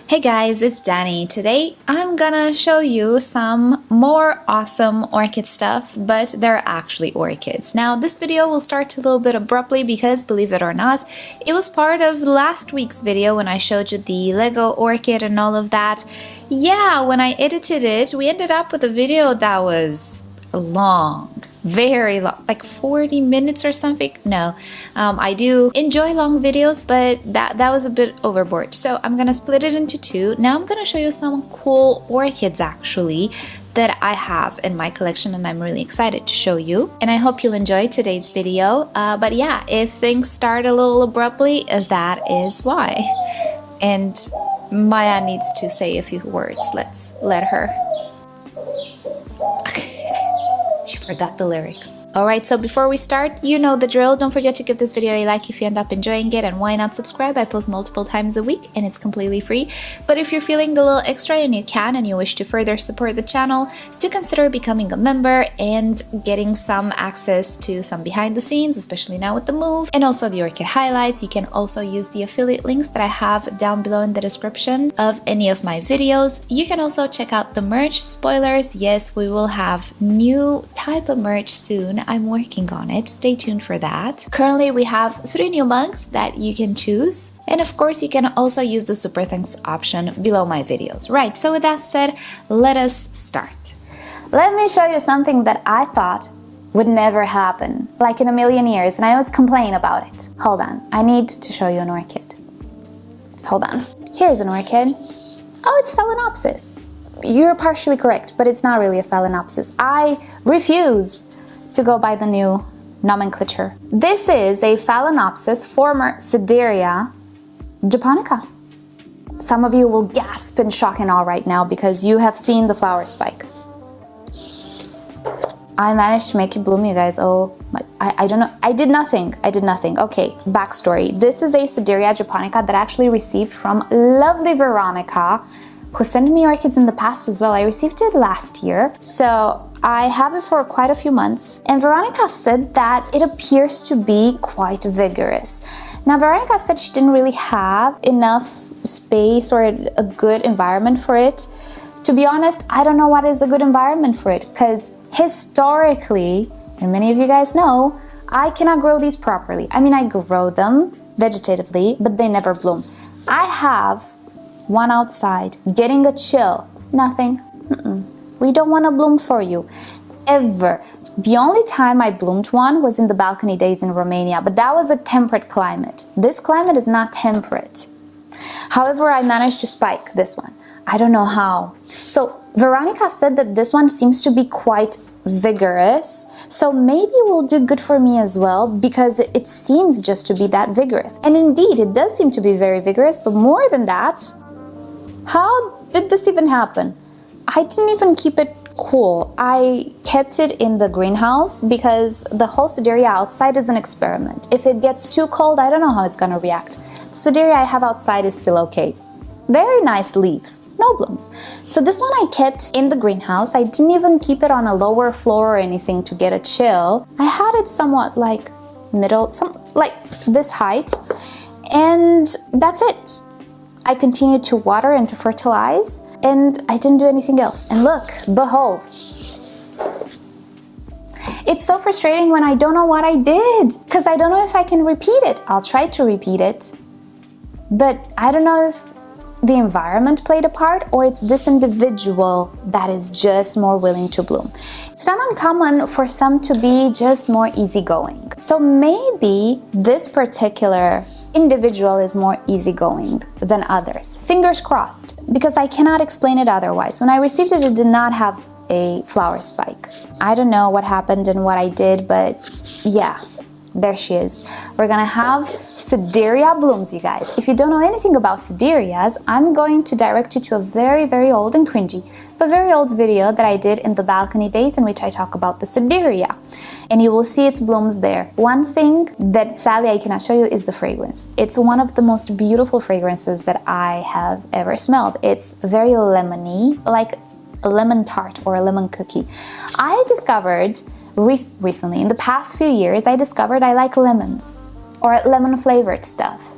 Hey guys, it's Danny. Today I'm gonna show you some more awesome orchid stuff, but they're actually orchids. Now this video will start a little bit abruptly because, believe it or not, it was part of last week's video when I showed you the Lego orchid and all of that. Yeah, when I edited it, we ended up with a video that was long, very long, like 40 minutes or something. No, I do enjoy long videos, but that was a bit overboard. So I'm gonna split it into two. Now I'm gonna show you some cool orchids actually that I have in my collection, and I'm really excited to show you. And I hope you'll enjoy today's video. But yeah, if things start a little abruptly, that is why. And Maya needs to say a few words. Let's let her. Forgot the lyrics. Alright, so before we start, you know the drill. Don't forget to give this video a like if you end up enjoying it, and why not subscribe? I post multiple times a week and it's completely free. But if you're feeling a little extra and you can, and you wish to further support the channel, do consider becoming a member and getting some access to some behind the scenes, especially now with the move, and also the orchid highlights. You can also use the affiliate links that I have down below in the description of any of my videos. You can also check out the merch. Spoilers, yes, we will have new type of merch soon. I'm working on it. Stay tuned for that. Currently, we have 3 new mugs that you can choose. And of course, you can also use the super thanks option below my videos. Right, so with that said, let us start. Let me show you something that I thought would never happen, like in a million years, and I always complain about it. Hold on, I need to show you an orchid. Hold on. Here's an orchid. Oh, it's Phalaenopsis. You're partially correct, but it's not really a Phalaenopsis. I refuse to go by the new nomenclature. This is a Phalaenopsis, former Sedirea japonica. Some of you will gasp in shock and awe right now because you have seen the flower spike. I managed to make it bloom, you guys. Oh, I don't know. I did nothing. Okay, backstory. This is a Sedirea japonica that I actually received from lovely Veronica, who sent me orchids in the past as well. I received it last year, so I have it for quite a few months, and Veronica said that it appears to be quite vigorous. Now, Veronica said she didn't really have enough space or a good environment for it. To be honest, I don't know what is a good environment for it, because historically, and many of you guys know, I cannot grow these properly. I mean, I grow them vegetatively, but they never bloom. I have one outside, getting a chill, nothing. We don't want to bloom for you, ever. The only time I bloomed one was in the balcony days in Romania, but that was a temperate climate. This climate is not temperate. However, I managed to spike this one. I don't know how. So Veronica said that this one seems to be quite vigorous, so maybe it will do good for me as well, because it seems just to be that vigorous. And indeed, it does seem to be very vigorous, but more than that, how did this even happen? I didn't even keep it cool. I kept it in the greenhouse because the whole Sedirea outside is an experiment. If it gets too cold, I don't know how it's gonna react. The Sedirea I have outside is still okay. Very nice leaves, no blooms. So this one I kept in the greenhouse. I didn't even keep it on a lower floor or anything to get a chill. I had it somewhat like middle, like this height, and that's it. I continued to water and to fertilize, and I didn't do anything else. And look, behold. It's so frustrating when I don't know what I did, because I don't know if I can repeat it. I'll try to repeat it, but I don't know if the environment played a part or it's this individual that is just more willing to bloom. It's not uncommon for some to be just more easygoing. So maybe this particular individual is more easygoing than others. Fingers crossed, because I cannot explain it otherwise. When I received it, it did not have a flower spike. I don't know what happened and what I did, but yeah, there she is. We're gonna have Sedirea blooms, you guys. If you don't know anything about Sederias, I'm going to direct you to a very, very old and cringy, but very old video that I did in the balcony days in which I talk about the Sedirea. And you will see its blooms there. One thing that sadly I cannot show you is the fragrance. It's one of the most beautiful fragrances that I have ever smelled. It's very lemony, like a lemon tart or a lemon cookie. I discovered recently, in the past few years, I discovered I like lemons or lemon flavored stuff.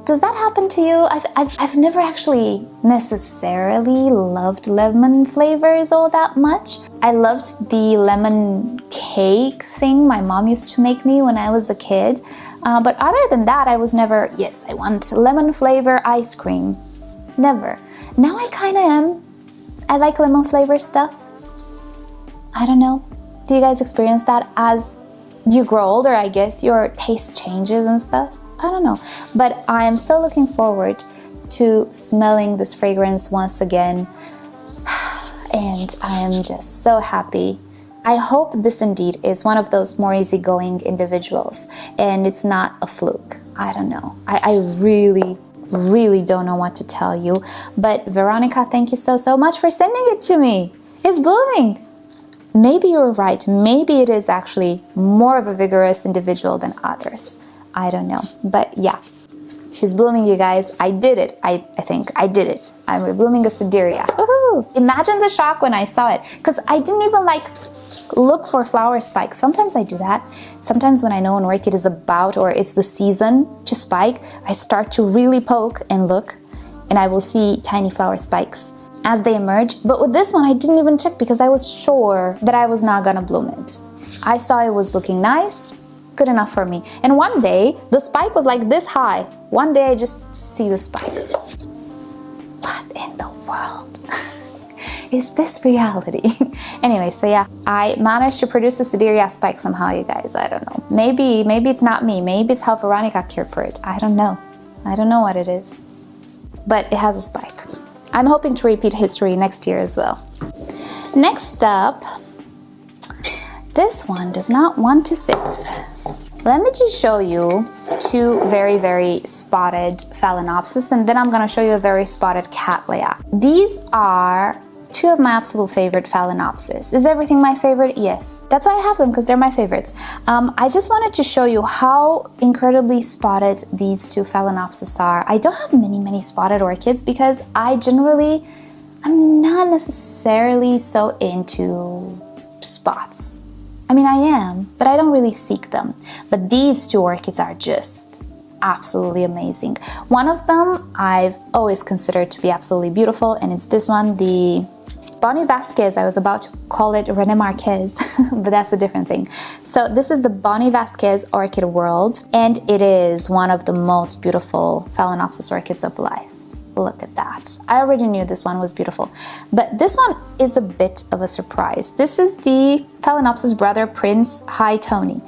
Does that happen to you? I've never actually necessarily loved lemon flavors all that much. I loved the lemon cake thing my mom used to make me when I was a kid. But other than that, I was never, yes, I want lemon flavor ice cream. Never. Now I kind of am. I like lemon flavor stuff. I don't know. Do you guys experience that as you grow older? I guess your taste changes and stuff. I don't know. But I am so looking forward to smelling this fragrance once again. And I am just so happy. I hope this indeed is one of those more easygoing individuals and it's not a fluke. I don't know. I really don't know what to tell you. But Veronica, thank you so much for sending it to me. It's blooming. Maybe you're right. Maybe it is actually more of a vigorous individual than others. I don't know. But yeah, she's blooming, you guys. I did it. I think I did it. I'm reblooming a Sedirea. Woohoo! Imagine the shock when I saw it, because I didn't even look for flower spikes. Sometimes I do that. Sometimes when I know an orchid is about or it's the season to spike, I start to really poke and look, and I will see tiny flower spikes as they emerge. But with this one, I didn't even check because I was sure that I was not gonna bloom it. I saw it was looking nice, good enough for me. And one day, the spike was like this high. One day I just see the spike. What in the world? Is this reality? Anyway, so yeah, I managed to produce a Sedirea spike somehow, you guys. I don't know. Maybe it's not me. Maybe it's how Veronica cared for it. I don't know. I don't know what it is. But it has a spike. I'm hoping to repeat history next year as well. Next up, this one does not want to sit. Let me just show you two very spotted Phalaenopsis, and then I'm gonna show you a very spotted Cattleya. These are two of my absolute favorite Phalaenopsis. Is everything my favorite? Yes. That's why I have them, because they're my favorites. I just wanted to show you how incredibly spotted these two Phalaenopsis are. I don't have many spotted orchids because I'm not necessarily so into spots. I mean, I am, but I don't really seek them. But these two orchids are just absolutely amazing. One of them I've always considered to be absolutely beautiful, and it's this one, the Bonnie Vasquez. I was about to call it René Marquez, but that's a different thing. So this is the Bonnie Vasquez Orchid World, and it is one of the most beautiful Phalaenopsis orchids of life. Look at that. I already knew this one was beautiful, but this one is a bit of a surprise. This is the Phalaenopsis brother, Prince High Tony.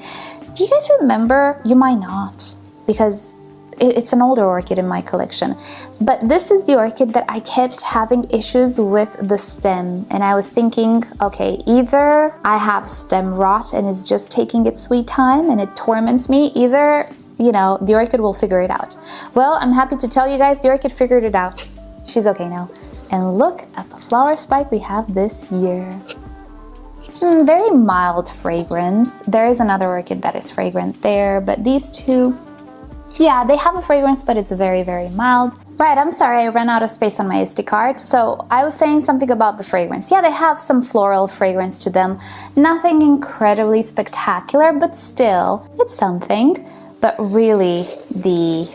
Do you guys remember? You might not, because it's an older orchid in my collection, but this is the orchid that I kept having issues with the stem, and I was thinking, okay, either I have stem rot and it's just taking its sweet time and it torments me, either, you know, the orchid will figure it out. Well, I'm happy to tell you guys the orchid figured it out. She's okay now. And look at the flower spike we have this year. Very mild fragrance. There is another orchid that is fragrant there, but these two, yeah, they have a fragrance, but it's very mild. Right, I'm sorry, I ran out of space on my SD card. So I was saying something about the fragrance. Yeah, they have some floral fragrance to them. Nothing incredibly spectacular, but still, it's something. But really, the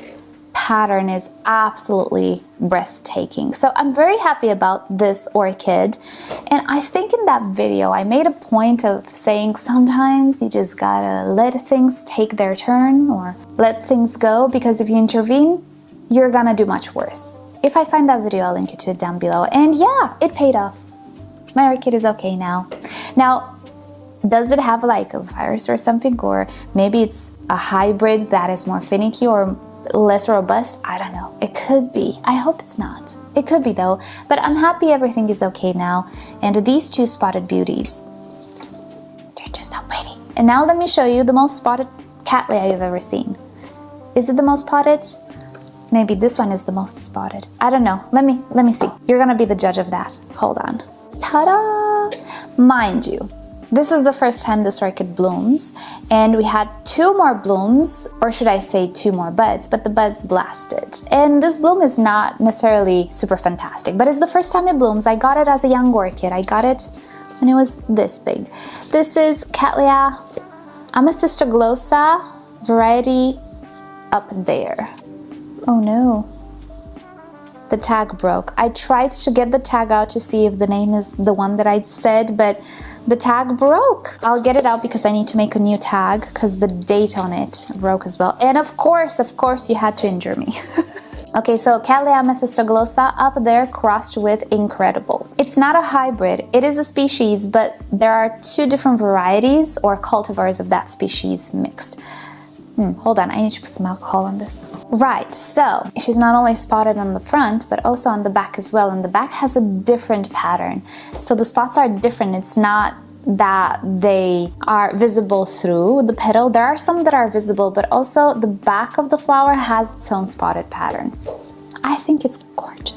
pattern is absolutely breathtaking. So I'm very happy about this orchid. And I think in that video, I made a point of saying sometimes you just gotta let things take their turn or let things go, because if you intervene, you're gonna do much worse. If I find that video, I'll link it to it down below. And yeah, it paid off. My orchid is okay now. Now, does it have like a virus or something, or maybe it's a hybrid that is more finicky or less robust? I don't know. It could be. I hope it's not. It could be though. But I'm happy everything is okay now. And these two spotted beauties, they're just so pretty. And now let me show you the most spotted Cattleya you've ever seen. Is it the most spotted? Maybe this one is the most spotted. I don't know. Let me see. You're gonna be the judge of that. Hold on. Ta-da! Mind you, this is the first time this orchid blooms, and we had two more blooms, or should I say two more buds, but the buds blasted. And this bloom is not necessarily super fantastic, but it's the first time it blooms. I got it as a young orchid. I got it when it was this big. This is Cattleya amethystoglossa, variety up there. Oh no. The tag broke. I tried to get the tag out to see if the name is the one that I said, but the tag broke. I'll get it out because I need to make a new tag because the date on it broke as well. And of course, you had to injure me. Okay, so Cattleya amethystoglossa up there crossed with Incredible. It's not a hybrid, it is a species, but there are two different varieties or cultivars of that species mixed. Hold on, I need to put some alcohol on this. Right, so she's not only spotted on the front, but also on the back as well. And the back has a different pattern. So the spots are different. It's not that they are visible through the petal. There are some that are visible, but also the back of the flower has its own spotted pattern. I think it's gorgeous.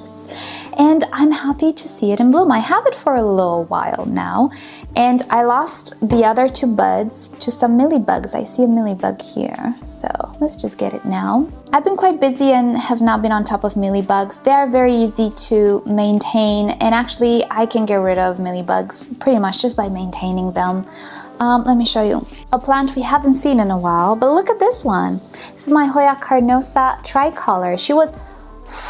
And I'm happy to see it in bloom. I have it for a little while now, and I lost the other two buds to some mealybugs. I see a mealybug here, so let's just get it now. I've been quite busy and have not been on top of mealybugs. They are very easy to maintain, and actually I can get rid of mealybugs pretty much just by maintaining them. Let me show you a plant we haven't seen in a while, but look at this one. This is my Hoya carnosa tricolor. She was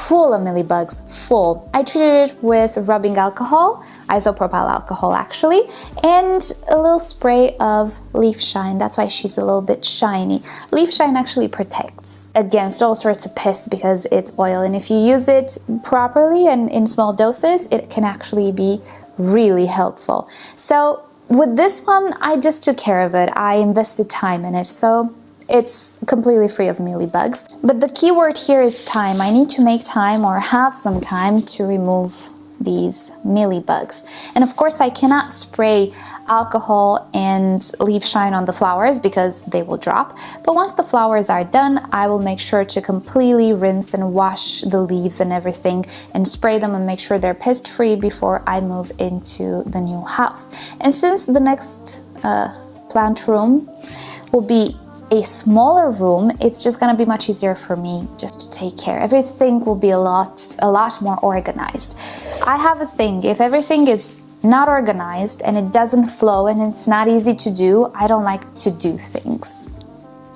full of mealybugs, full. I treated it with rubbing alcohol, isopropyl alcohol actually, and a little spray of leaf shine. That's why she's a little bit shiny. Leaf shine actually protects against all sorts of pests because it's oil, and if you use it properly and in small doses, it can actually be really helpful. So with this one, I just took care of it. I invested time in it, so it's completely free of mealybugs. But the key word here is time. I need to make time or have some time to remove these mealybugs. And of course, I cannot spray alcohol and leaf shine on the flowers because they will drop. But once the flowers are done, I will make sure to completely rinse and wash the leaves and everything and spray them and make sure they're pest free before I move into the new house. And since the next plant room will be a smaller room, it's just gonna be much easier for me just to take care. Everything will be a lot more organized. I have a thing, if everything is not organized and it doesn't flow and it's not easy to do, I don't like to do things.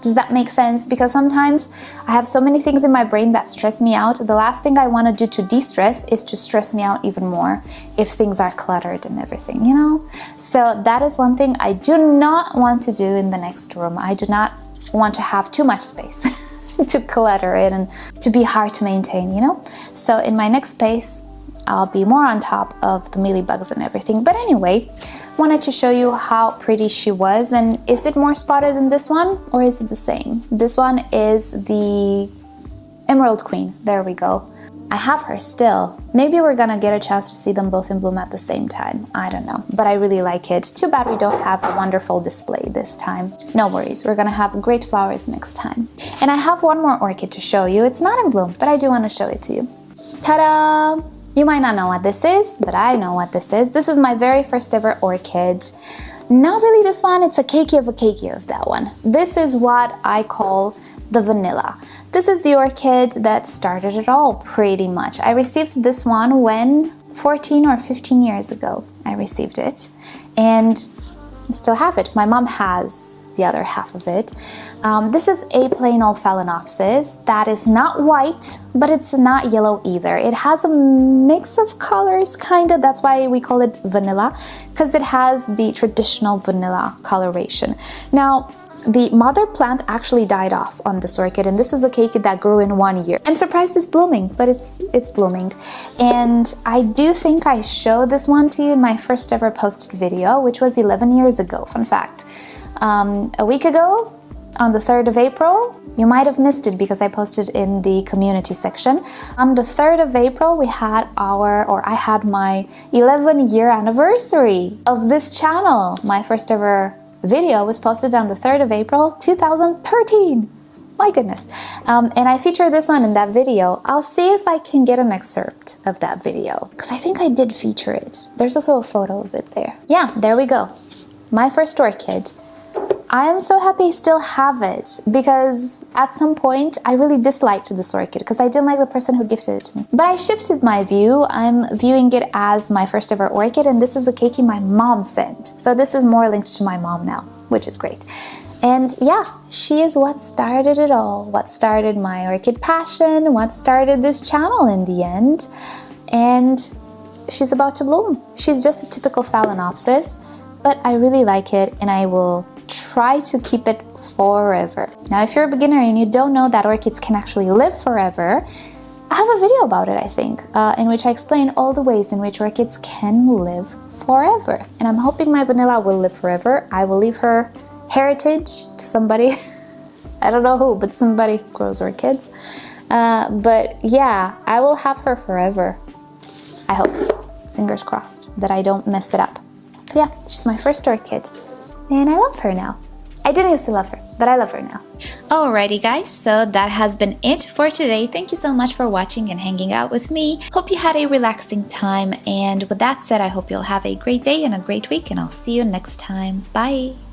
Does that make sense? Because sometimes I have so many things in my brain that stress me out. The last thing I want to do to de-stress is to stress me out even more if things are cluttered and everything, you know? So that is one thing I do not want to do in the next room. I do not want to have too much space to clutter it and to be hard to maintain, you know? So in my next space, I'll be more on top of the mealybugs and everything. But anyway, wanted to show you how pretty she was. And is it more spotted than this one or is it the same? This one is the Emerald Queen. There we go. I have her still. Maybe we're gonna get a chance to see them both in bloom at the same time. I don't know, but I really like it. Too bad we don't have a wonderful display this time. No worries, we're gonna have great flowers next time. And I have one more orchid to show you. It's not in bloom, but I do want to show it to you. Ta-da! You might not know what this is, but I know what this is. This is my very first ever orchid. Not really this one, it's a cakey of that one. This is what I call the vanilla. This is the orchid that started it all, pretty much. I received this one when 14 or 15 years ago I received it, and I still have it. My mom has the other half of it. This is a plain old Phalaenopsis that is not white, but it's not yellow either. It has a mix of colors, kind of. That's why we call it vanilla, because it has the traditional vanilla coloration. Now, the mother plant actually died off on this orchid, and this is a cakey that grew in 1 year. I'm surprised it's blooming, but it's blooming. And I do think I showed this one to you in my first ever posted video, which was 11 years ago, fun fact. A week ago, on the 3rd of April, you might have missed it because I posted in the community section. On the 3rd of April, I had my 11-year anniversary of this channel. My first ever video was posted on the 3rd of April, 2013. My goodness. And I featured this one in that video. I'll see if I can get an excerpt of that video, because I think I did feature it. There's also a photo of it there. Yeah, there we go. My first orchid. I am so happy I still have it, because at some point I really disliked this orchid because I didn't like the person who gifted it to me. But I shifted my view. I'm viewing it as my first ever orchid, and this is a cakey my mom sent. So this is more linked to my mom now, which is great. And yeah, she is what started it all, what started my orchid passion, what started this channel in the end. And she's about to bloom. She's just a typical Phalaenopsis, but I really like it and I will try to keep it forever. Now, if you're a beginner and you don't know that orchids can actually live forever, I have a video about it, I think, in which I explain all the ways in which orchids can live forever. And I'm hoping my vanilla will live forever. I will leave her heritage to somebody. I don't know who, but somebody grows orchids. But yeah, I will have her forever. I hope. Fingers crossed that I don't mess it up. But yeah, she's my first orchid. And I love her now. I didn't used to love her, but I love her now. Alrighty guys, so that has been it for today. Thank you so much for watching and hanging out with me. Hope you had a relaxing time, and with that said, I hope you'll have a great day and a great week, and I'll see you next time. Bye!